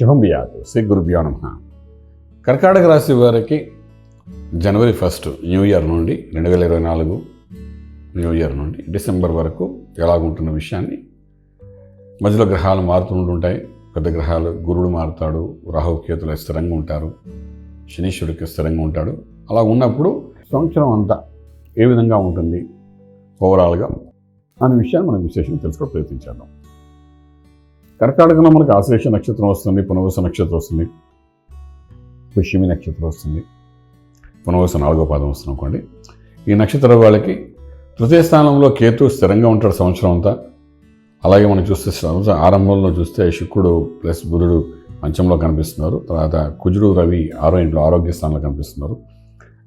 శుభం బియాదు శ్రీ గురుభ్యో నమః. కర్కాటక రాశి వారికి జనవరి 1 న్యూ ఇయర్ నుండి 2024 న్యూ ఇయర్ నుండి డిసెంబర్ వరకు ఎలాగుంటున్న విషయాన్ని, మధ్యలో గ్రహాలు మారుతుంటుంటాయి. పెద్ద గ్రహాలు, గురుడు మారుతాడు, రాహుకేతులు స్థిరంగా ఉంటారు, శనీశ్వరుడికి స్థిరంగా ఉంటాడు. అలా ఉన్నప్పుడు సంవత్సరం అంతా ఏ విధంగా ఉంటుంది ఓవరాల్గా అనే విషయాన్ని మనం విశేషంగా తెలుసుకోవడం ప్రయత్నించేద్దాం. కర్కాటకంలో మనకు ఆశ్లేష నక్షత్రం వస్తుంది, పునర్వసు నక్షత్రం వస్తుంది, పుష్యమి నక్షత్రం వస్తుంది, పునర్వసు 4వ పాదం వస్తుంది అనుకోండి. ఈ నక్షత్రం వాళ్ళకి తృతీయ స్థానంలో కేతు స్థిరంగా ఉంటాడు సంవత్సరం అంతా. అలాగే మనం చూస్తే సంవత్సరం ఆరంభంలో చూస్తే శుక్రుడు ప్లస్ బుధుడు పంచంలో కనిపిస్తున్నారు. తర్వాత కుజుడు, రవి 6వ ఇంట్లో ఆరోగ్య స్థానంలో కనిపిస్తున్నారు.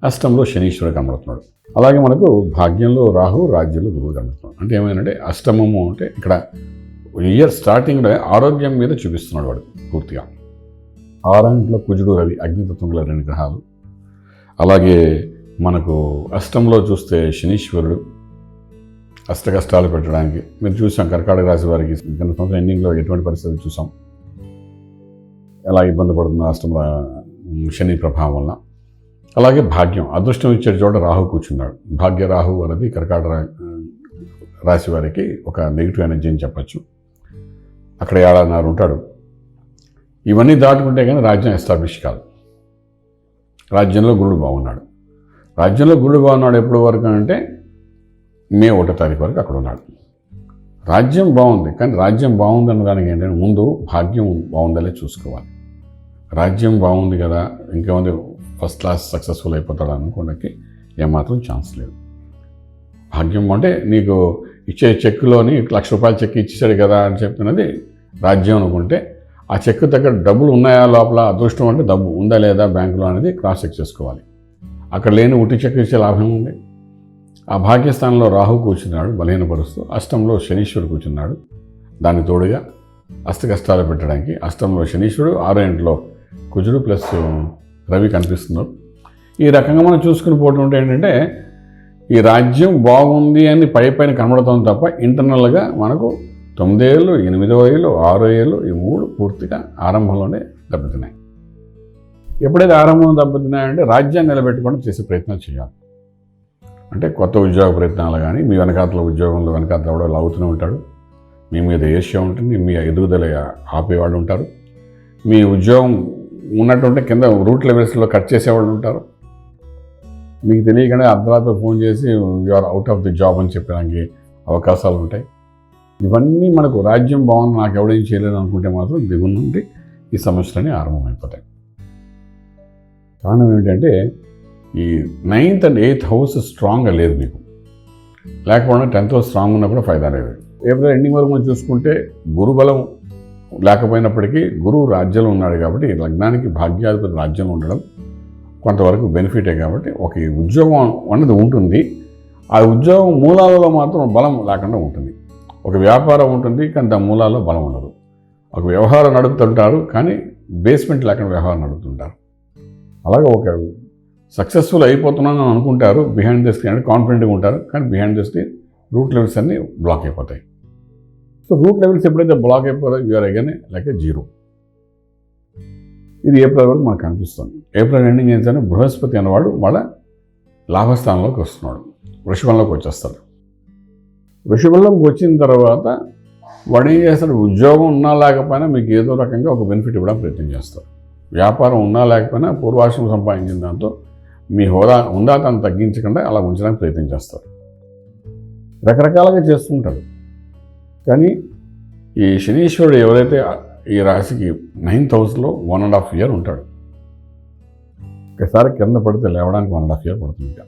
అష్టంలో శనీశ్వరుడు కనబడుతున్నాడు. అలాగే మనకు భాగ్యంలో రాహు, రాజ్యంలో గురువు కనబడుతున్నాడు. అంటే ఏమైందంటే అష్టమము అంటే ఇక్కడ ఇయర్ స్టార్టింగ్లో ఆరోగ్యం మీద చూపిస్తున్నాడు వాడు పూర్తిగా. 6వ ఇంట్లో కుజుడు, రవి అగ్నితత్వం గల 2 గ్రహాలు. అలాగే మనకు అష్టంలో చూస్తే శనీశ్వరుడు అష్ట కష్టాలు పెట్టడానికి మీరు చూసాం. కర్కాటక రాశి వారికి గత సంవత్సరం ఎండింగ్లో ఎటువంటి పరిస్థితులు చూసాం, ఎలా ఇబ్బంది పడుతుందో అష్టంలో శని ప్రభావం వల్ల. అలాగే భాగ్యం, అదృష్టం ఇచ్చే చోట రాహు కూర్చున్నాడు. భాగ్య రాహు అనేది కర్కాటక రాశి వారికి ఒక నెగిటివ్ ఎనర్జీ అని చెప్పచ్చు. అక్కడ 7.5 ఉంటాడు. ఇవన్నీ దాటుకుంటే కానీ రాజ్యం ఎస్టాబ్లిష్ కాదు. రాజ్యంలో గురుడు బాగున్నాడు. రాజ్యంలో గురుడు బాగున్నాడు ఎప్పటి వరకు అంటే మే 1వ తారీఖు వరకు అక్కడ ఉన్నాడు. రాజ్యం బాగుంది, కానీ రాజ్యం బాగుంది అన్నదానికి ఏంటంటే ముందు భాగ్యం బాగుందలే చూసుకోవాలి. రాజ్యం బాగుంది కదా, ఇంకేముంది ఫస్ట్ క్లాస్ సక్సెస్ఫుల్ అయిపోతాడు అనుకోవడానికి ఏమాత్రం ఛాన్స్ లేదు. భాగ్యం అంటే నీకు ఇచ్చే చెక్కులోని ₹1,00,000 చెక్ ఇచ్చేసాడు కదా అని చెప్తున్నది రాజ్యం అనుకుంటే, ఆ చెక్కు దగ్గర డబ్బులు ఉన్నాయా లోపల, అదృష్టం అంటే డబ్బు ఉందా లేదా బ్యాంకులో అనేది క్రాస్ చెక్ చేసుకోవాలి. అక్కడ లేని ఉట్టి చెక్ ఇచ్చే లాభం ఉంది. ఆ భాగ్యస్థానంలో రాహు కూర్చున్నాడు బలహీనపరుస్తూ, అష్టంలో శనీశ్వరుడు కూర్చున్నాడు. దానికి తోడుగా అష్ట కష్టాలు పెట్టడానికి అష్టంలో శనీశ్వరుడు, 6వ ఇంట్లో కుజుడు ప్లస్ రవి కనిపిస్తున్నారు. ఈ రకంగా మనం చూసుకుని పోవడం ఉంటే ఏంటంటే ఈ రాజ్యం బాగుంది అని పైన కనబడుతుంది తప్ప ఇంటర్నల్గా మనకు 9 ఏళ్ళు, 8వ ఏళ్ళు, 6వ ఏళ్ళు ఈ 3 పూర్తిగా ఆరంభంలోనే దెబ్బతిన్నాయి. ఎప్పుడైతే ఆరంభంలో దెబ్బతిన్నాయంటే రాజ్యాన్ని నిలబెట్టుకోవడం చేసే ప్రయత్నాలు చేయాలి. అంటే కొత్త ఉద్యోగ ప్రయత్నాలు కానీ, మీ వెనకాతల ఉద్యోగంలో వెనకాతల కూడా లాగుతూనే ఉంటాడు, మీ మీద ఈర్ష్య ఉంటుంది, మీ ఎదుగుదల ఆపేవాళ్ళు ఉంటారు, మీ ఉద్యోగం ఉన్నట్టుంటే కింద రూట్ లెవెల్స్లో కట్ చేసేవాళ్ళు ఉంటారు. మీకు తెలియకుండా అర్ధరాత్రి ఫోన్ చేసి you're out of the job అని చెప్పడానికి అవకాశాలు ఉంటాయి. ఇవన్నీ మనకు రాజ్యం బాగుంది, నాకు ఎవడేం చేయలేదు అనుకుంటే మాత్రం దిగుల నుండి ఈ సమస్యలన్నీ ఆరంభమైపోతాయి. కారణం ఏమిటంటే ఈ 9th and 8th హౌస్ స్ట్రాంగ్గా లేదు మీకు. లేకపోవడం 10th హౌస్ స్ట్రాంగ్ ఉన్నా కూడా ఫైదా లేదు. ఏప్రిల్ ఎండింగ్ వరకు మనం చూసుకుంటే గురుబలం లేకపోయినప్పటికీ గురువు రాజ్యంలో ఉన్నాడు కాబట్టి లగ్నానికి భాగ్యాధిపతి రాజ్యంలో ఉండడం కొంతవరకు బెనిఫిటే. కాబట్టి ఒక ఉద్యోగం అన్నది ఉంటుంది, ఆ ఉద్యోగం మూలాలలో మాత్రం బలం లేకుండా ఉంటుంది. ఒక వ్యాపారం ఉంటుంది, కానీ దాని మూలాల్లో బలం ఉండదు. ఒక వ్యవహారం నడుపుతుంటారు, కానీ బేస్మెంట్ లేకుండా వ్యవహారం నడుపుతుంటారు. అలాగే ఒక సక్సెస్ఫుల్ అయిపోతున్నాను అని అనుకుంటారు, బిహైండ్ ది స్క్రీన్ అంటే కాన్ఫిడెంట్గా ఉంటారు, కానీ behind the screen root levels అన్నీ బ్లాక్ అయిపోతాయి. సో రూట్ లెవెల్స్ ఎప్పుడైతే బ్లాక్ అయిపోతాయో you're again like a zero. ఇది ఏప్రిల్ వరకు మనకు కనిపిస్తుంది. ఏప్రిల్ ఎండింగ్ ఏంటంటే బృహస్పతి అనేవాడు వాళ్ళ లాభస్థానంలోకి వస్తున్నాడు, వృషభంలోకి వచ్చేస్తాడు. వృషభంలోకి వచ్చిన తర్వాత వాడు ఏం చేస్తాడు, ఉద్యోగం ఉన్నా లేకపోయినా మీకు ఏదో రకంగా ఒక బెనిఫిట్ ఇవ్వడానికి ప్రయత్నం చేస్తారు. వ్యాపారం ఉన్నా లేకపోయినా పూర్వాశ్రమం సంపాదించిన దాంతో మీ హోదాతను తగ్గించకుండా అలా ఉంచడానికి ప్రయత్నం చేస్తారు. రకరకాలుగా చేస్తుంటాడు. కానీ ఈ శనీశ్వరుడు ఎవరైతే ఈ రాశికి 9th హౌస్లో 1.5 year ఉంటాడు. ఒకసారి కింద పడితే లేవడానికి 1.5 year పడుతుంది.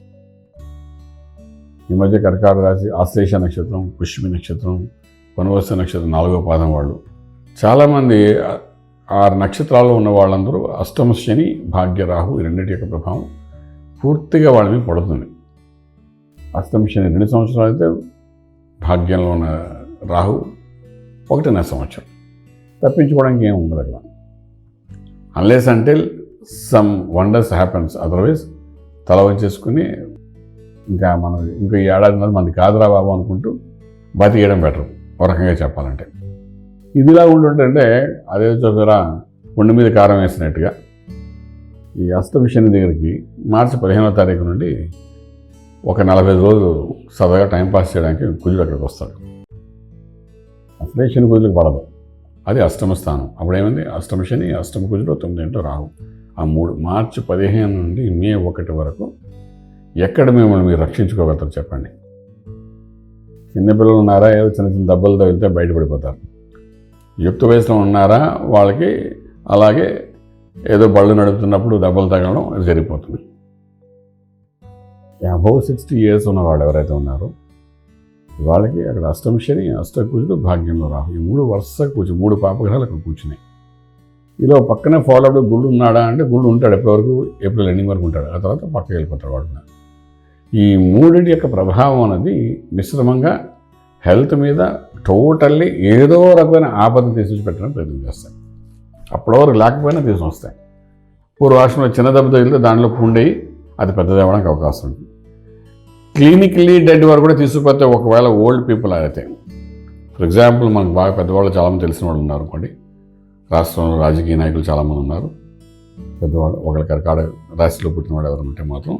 ఈ మధ్య కర్కాటక రాశి ఆశ్లేష నక్షత్రం, పుష్యమి నక్షత్రం, పునర్వసు నక్షత్రం 4వ పాదం వాళ్ళు చాలామంది 6 నక్షత్రాల్లో ఉన్న వాళ్ళందరూ అష్టమ శని, భాగ్య రాహు ఈ రెండింటి యొక్క ప్రభావం పూర్తిగా వాళ్ళ మీద పడుతుంది. అష్టమ శని 2 సంవత్సరాలు అయితే భాగ్యంలో ఉన్న రాహు 1.5 సంవత్సరం. తప్పించుకోవడానికి ఏమి ఉండదు అక్కడ, unless until some wonders happens. Otherwise తల వచ్చేసుకుని ఇంకా మనం ఇంకో 1 ఏడాది మంది కాదురా బాబు అనుకుంటూ బతికేయడం బెటర్ ఒక రకంగా చెప్పాలంటే. ఇదిలా ఉంటుంటే అదే చూసారా ఒండి మీద కారం వేసినట్టుగా ఈ అష్టమిషని దగ్గరికి మార్చి 15వ తారీఖు నుండి ఒక 45 రోజులు సరదాగా టైంపాస్ చేయడానికి కుజుడు అక్కడికి వస్తాడు. అసలే శని కుజులకు పడదు, అది అష్టమ స్థానం. అప్పుడేమైంది, అష్టమ శని, అష్టమ కుజుడు, 9 రాహు. ఆ 3 మార్చి 15 నుండి మే 1 వరకు ఎక్కడ మిమ్మల్ని మీరు రక్షించుకోగలుగుతారు చెప్పండి? చిన్నపిల్లలు ఉన్నారా, ఏదో చిన్న చిన్న దెబ్బలు తగిలితే బయటపడిపోతారు. యుక్త వయసులో ఉన్నారా, వాళ్ళకి అలాగే ఏదో బళ్ళు నడుపుతున్నప్పుడు దెబ్బలు తగలడం అది జరిగిపోతుంది. అబౌవ్ 60 years ఉన్నవాళ్ళు ఎవరైతే ఉన్నారో వాళ్ళకి అక్కడ అష్టమ శని, అష్టకుజుడు, భాగ్యంలో రాహు, ఈ 3 వరుస కూర్చు 3 పాపగ్రహాలు అక్కడ కూర్చున్నాయి. ఇలా పక్కనే ఫాలో అప్ గుళ్ళు ఉన్నాడా అంటే గుళ్ళు ఉంటాడు, ఎప్పటివరకు ఏప్రిల్ ఎండింగ్ వరకు ఉంటాడు, ఆ తర్వాత పక్కకి వెళ్ళిపోతాడు వాడు. ఈ 3 యొక్క ప్రభావం అనేది మిశ్రమంగా హెల్త్ మీద టోటల్లీ ఏదో రకమైన ఆపదను తీసుకొచ్చి పెట్టడానికి ప్రయత్నం చేస్తాయి. అప్పటివరకు లేకపోయినా తీసుకొని వస్తాయి. పూర్వాశ్రమంలో చిన్న దెబ్బతో వెళ్తే దాంట్లో పుండయి అది పెద్దది అవ్వడానికి అవకాశం ఉంటుంది. క్లినికలీ డెడ్ వారు కూడా తీసుకుపోతే, ఒకవేళ ఓల్డ్ పీపుల్ అయితే, ఫర్ ఎగ్జాంపుల్ మనకు బాగా పెద్దవాళ్ళు చాలామంది తెలిసిన వాళ్ళు ఉన్నారు అనుకోండి, రాష్ట్రంలో రాజకీయ నాయకులు చాలామంది ఉన్నారు పెద్దవాళ్ళు, ఒకళ్ళ కర్కాటక రాశిలో పుట్టిన వాడు ఎవరు ఉంటే మాత్రం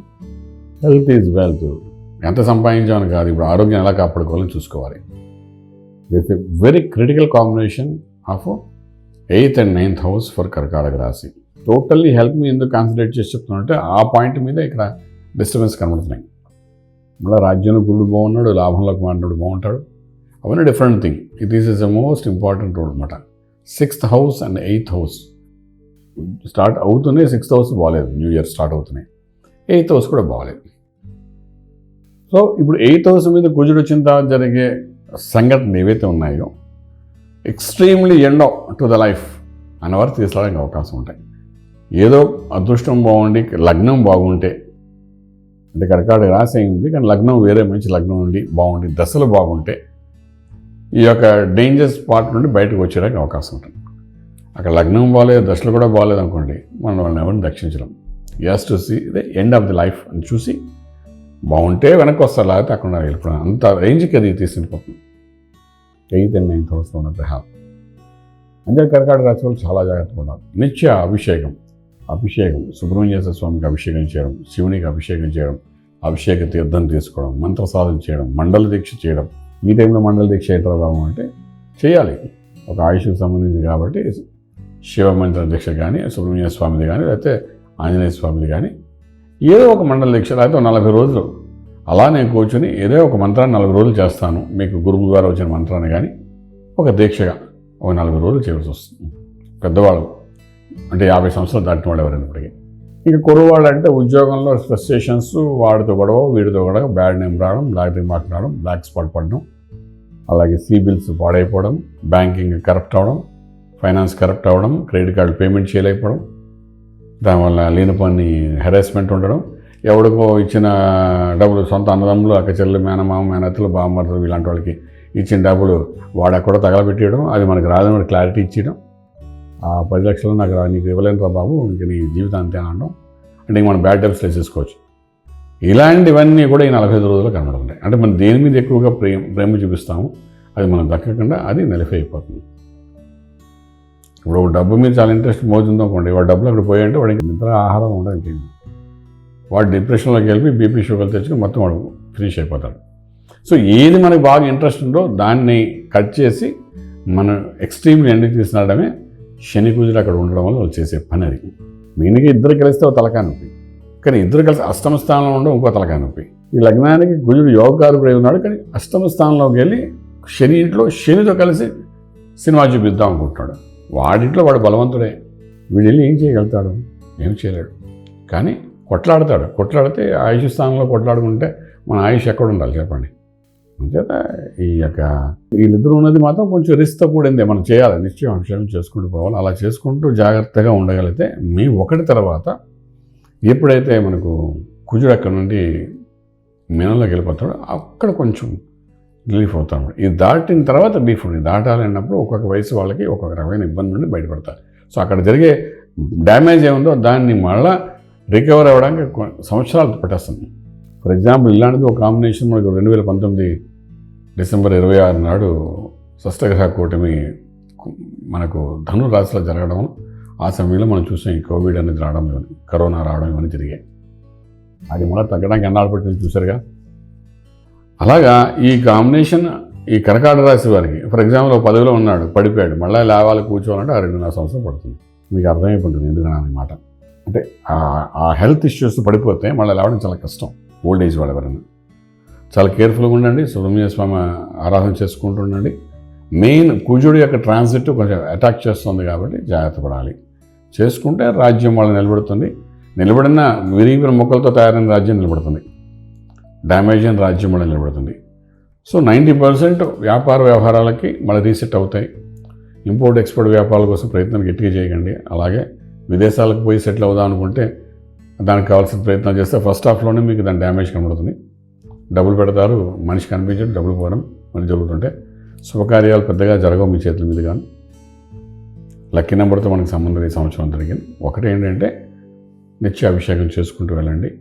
హెల్త్ ఈజ్ వెల్త్, ఎంత సంపాదించామని కాదు, ఇప్పుడు ఆరోగ్యం ఎలా కాపాడుకోవాలని చూసుకోవాలి. This a very critical combination of 8th and 9th house for కర్కాటక రాశి. టోటల్లీ హెల్త్ మీద ఎందుకు కాన్సన్ట్రేట్ చేసి చెప్తున్నట్టే ఆ పాయింట్ మీద ఇక్కడ డిస్టర్బెన్స్ కనబడుతున్నాయి. మళ్ళీ రాజ్యంలో గురుడు బాగున్నాడు, లాభంలోకి మారినాడు బాగుంటాడు, అవన్నీ different thing. This is the most important role అనమాట. 6th house and 8th house start అవుతున్నాయి. 6th house బాగాలేదు, న్యూ ఇయర్ స్టార్ట్ అవుతున్నాయి. 8th house కూడా బాగాలేదు. సో ఇప్పుడు 8th house మీద కుజుడు వచ్చిన తర్వాత జరిగే సంఘటనలు ఏవైతే ఉన్నాయో extremely end to the life అనేవారు తీసుకురావడానికి అవకాశం ఉంటాయి. ఏదో అదృష్టం బాగుండి లగ్నం బాగుంటే, అంటే కర్కాటక రాశి అయింది కానీ లగ్నం వేరే మంచి లగ్నం ఉండి బాగుండి దశలు బాగుంటే ఈ యొక్క డేంజరస్ పార్ట్ నుండి బయటకు వచ్చేయడానికి అవకాశం ఉంటుంది. అక్కడ లగ్నం బాగాలేదు, దశలు కూడా బాగాలేదు అనుకోండి, మనం వాళ్ళని ఎవరిని రక్షించడం. As to see the end of the life అని చూసి బాగుంటే వెనక్కి వస్తారు, లేకపోతే అక్కడ వెళ్ళిపోవడం, అంత రేంజ్కి అది తీసుకుపోతుంది. 8th and 9th house ఉన్న గ్రహాలు. అంటే కర్కాటక రాశి వాళ్ళు చాలా జాగ్రత్తగా ఉన్నారు. నిత్య అభిషేకం సుబ్రహ్మణ్యేశ్వర స్వామికి అభిషేకం చేయడం, శివునికి అభిషేకం చేయడం, అభిషేక తీర్థం తీసుకోవడం, మంత్ర సాధన చేయడం, మండల దీక్ష చేయడం. ఈ టైంలో మండల దీక్ష ఏ ప్రభావం అంటే చేయాలి, ఒక ఆయుష్కి సంబంధించి కాబట్టి శివ మంత్ర దీక్ష కానీ, సుబ్రహ్మణ్య స్వామిది కానీ, లేకపోతే ఆంజనేయ స్వామిది కానీ, ఏదో ఒక మండల దీక్ష, లేకపోతే 40 రోజులు అలా నేను కూర్చొని ఏదో ఒక మంత్రాన్ని 40 రోజులు చేస్తాను, మీకు గురువు ద్వారా వచ్చిన మంత్రాన్ని కానీ ఒక దీక్షగా ఒక 40 రోజులు చేయవలసి వస్తుంది. పెద్దవాళ్ళు అంటే 50 సంవత్సరాలు దాటిన వాళ్ళు ఎవరైనప్పటికీ. ఇక కుర్రవాళ్ళు అంటే ఉద్యోగంలో ఫ్రస్ట్రేషన్స్, వాడితో గొడవ వీడితో గొడవ, బ్యాడ్ నేమ్ రావడం, బ్లాక్ రిమార్క్ రావడం, బ్లాక్ స్పాట్ పడడం, అలాగే సిబిల్స్ పాడైపోవడం, బ్యాంకింగ్ కరప్ట్ అవ్వడం, ఫైనాన్స్ కరప్ట్ అవ్వడం, క్రెడిట్ కార్డు పేమెంట్ చేయలేకపోవడం, దానివల్ల లేనిపోని హెరాస్మెంట్ ఉండడం, ఎవడికో ఇచ్చిన డబ్బులు సొంత అన్నదమ్ములు, అక్క చెల్లెలు, మేనమామ, మేనత్తలు, బామ్మర్తలు ఇలాంటి వాళ్ళకి ఇచ్చిన డబ్బులు వాడు ఎక్కడో తగలబెట్టేయడం, అది మనకు రాదని క్లారిటీ ఇచ్చేయడం, ఆ 10 లక్షలు నాకు నీకు ఇవ్వలేనురా బాబు, ఇంక నీ జీవితం అంతే అనడం, అంటే ఇంక మనం బ్యాడ్ టైప్స్ వేసేసుకోవచ్చు. ఇలాంటివన్నీ కూడా ఈ 45 రోజుల్లో కనబడుతుంటాయి. అంటే మనం దేని మీద ఎక్కువగా ప్రేమ చూపిస్తాము, అది మనం దక్కకుండా అది నలిఫై అయిపోతుంది. ఇప్పుడు డబ్బు మీద చాలా ఇంట్రెస్ట్ మోతుందో అనుకోండి, వాడు డబ్బులు అక్కడ పోయాయంటే వాడికి నిద్ర ఆహారం ఉండడానికి వాడు డిప్రెషన్లోకి వెళ్ళి బీపీ షుగర్ తెచ్చుకొని మొత్తం వాడు ఫినిష్ అయిపోతాడు. సో ఏది మనకు బాగా ఇంట్రెస్ట్ ఉందో దాన్ని కట్ చేసి మనం ఎక్స్ట్రీమ్లీ ఎండ్కి తీసుకురావడమే శని కుజుడు అక్కడ ఉండడం వల్ల వాళ్ళు చేసే పని. అది మీనికి ఇద్దరు కలిస్తే ఒక తలకాయ నొప్పి, కానీ ఇద్దరు కలిసి అష్టమ స్థానంలో ఉండడం ఇంకో తలకాయ నొప్పి. ఈ లగ్నానికి కుజుడు యోగకారకుడై ఉన్నాడు, కానీ అష్టమ స్థానంలోకి వెళ్ళి శని ఇంట్లో శనితో కలిసి సినిమా చూపిద్దాం అనుకుంటున్నాడు. వాడింట్లో వాడు బలవంతుడే, వీడు వెళ్ళి ఏం చేయగలుగుతాడు? ఏం చేయలేడు. కానీ కొట్లాడితే ఆయుష్ స్థానంలో కొట్లాడుకుంటే మన ఆయుష్ ఎక్కడ ఉండాలి చెప్పండి. అంచేత ఈ యొక్క వీళ్ళిద్దరూ ఉన్నది మాత్రం కొంచెం రిస్క్తో కూడిందే, మనం చేయాలి, నిశ్చయం విషయం చేసుకుంటూ పోవాలి. అలా చేసుకుంటూ జాగ్రత్తగా ఉండగలిగితే మే 1 తర్వాత ఎప్పుడైతే మనకు కుజుడు అక్కడ నుండి మీనంలోకి వెళ్ళిపోతాడో అక్కడ కొంచెం రిలీఫ్ అవుతాడు. ఇది దాటిన తర్వాత రిలీఫ్ ఉంది. దాటాలన్నప్పుడు ఒక్కొక్క వయసు వాళ్ళకి ఒక్కొక్క రకమైన ఇబ్బంది నుండి బయటపడతారు. సో అక్కడ జరిగే డ్యామేజ్ ఏముందో దాన్ని మళ్ళీ రికవర్ అవ్వడానికి సంవత్సరాలు పట్టేస్తుంది. ఫర్ ఎగ్జాంపుల్ ఇలాంటిది ఒక కాంబినేషన్ మనకు 2019 డిసెంబర్ 26 నాడు షష్టగ్రహ కూటమి మనకు ధను రాశిలో జరగడం, ఆ సమయంలో మనం చూసాం ఈ కోవిడ్ అనేది రావడం ఇవన్నీ, కరోనా రావడం ఇవన్నీ జరిగాయి. అది మళ్ళీ తగ్గడానికి ఎన్నాళ్ళు పట్టింది చూసారుగా. అలాగా ఈ కాంబినేషన్ ఈ కర్కాటక రాశి వారికి, ఫర్ ఎగ్జాంపుల్ ఒక పదవిలో ఉన్నాడు, పడిపోయాడు, మళ్ళీ లేవాలి కూర్చోవాలంటే ఆ 2.5 సంవత్సరం పడుతుంది. మీకు అర్థమైపోతుంది ఎందుకని అన్నమాట. అంటే ఆ హెల్త్ ఇష్యూస్ పడిపోతే మళ్ళీ లేవడం చాలా కష్టం. ఓల్డ్ ఏజ్ వాళ్ళు ఎవరైనా చాలా కేర్ఫుల్గా ఉండండి. సుబ్రహ్మణ్య స్వామి ఆరాధన చేసుకుంటూ ఉండండి. మెయిన్ కుజుడు యొక్క ట్రాన్సిట్ కొంచెం అటాక్ చేస్తుంది కాబట్టి జాగ్రత్త పడాలి. చేసుకుంటే రాజ్యం వాళ్ళు నిలబడుతుంది. నిలబడిన విరిగిన మొక్కలతో తయారైన రాజ్యం నిలబడుతుంది. డ్యామేజ్ అయిన రాజ్యం మళ్ళీ నిలబడుతుంది. సో 90% వ్యాపార వ్యవహారాలకి మళ్ళీ రీసెట్ అవుతాయి. ఇంపోర్ట్ ఎక్స్పోర్ట్ వ్యాపారాల కోసం ప్రయత్నం గట్టిగా చేయకండి. అలాగే విదేశాలకు పోయి సెటిల్ అవుదాం అనుకుంటే దానికి కావాల్సిన ప్రయత్నాలు చేస్తే ఫస్ట్ హాఫ్లోనే మీకు దాని డ్యామేజ్ కనబడుతుంది. డబ్బులు పెడతారు, మనిషి కనిపించడం, డబ్బులు పోవడం అని జరుగుతుంటే శుభకార్యాలు పెద్దగా జరగవు మీ చేతుల మీద. కానీ లక్కీ నెంబర్తో మనకు సంబంధం ఈ సంవత్సరం జరిగింది. ఒకటి ఏంటంటే నిత్య అభిషేకం చేసుకుంటూ వెళ్ళండి.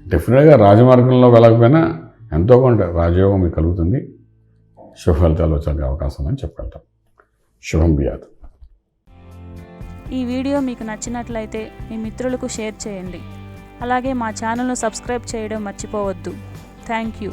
డెఫినెట్గా రాజమార్గంలో వెళ్ళకపోయినా ఎంతో కొంత రాజయోగం మీకు కలుగుతుంది. శుభ ఫలితాలు వచ్చే అవకాశం అని చెప్పగలుగుతాం. శుభం బియాదు. ఈ వీడియో మీకు నచ్చినట్లయితే మీ మిత్రులకు షేర్ చేయండి. అలాగే మా ఛానల్ను సబ్స్క్రైబ్ చేయడం మర్చిపోవద్దు. Thank you.